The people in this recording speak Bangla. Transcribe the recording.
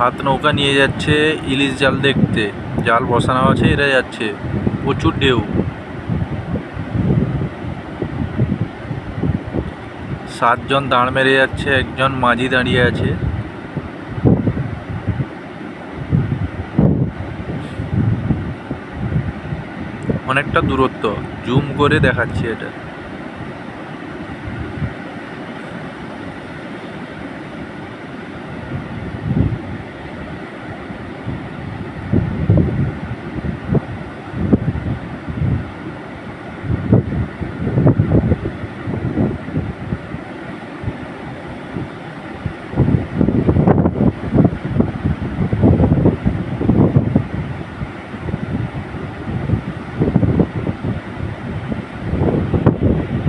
হাত নৌকা নিয়ে যাচ্ছে ইলিশ জাল দেখতে। জাল বসানো আছে, এরা যাচ্ছে। প্রচুর ঢেউ। 7 জন দাঁড় মেরে যাচ্ছে, একজন মাঝি দাঁড়িয়ে আছে। অনেকটা দূরত্ব, জুম করে দেখাচ্ছি এটা।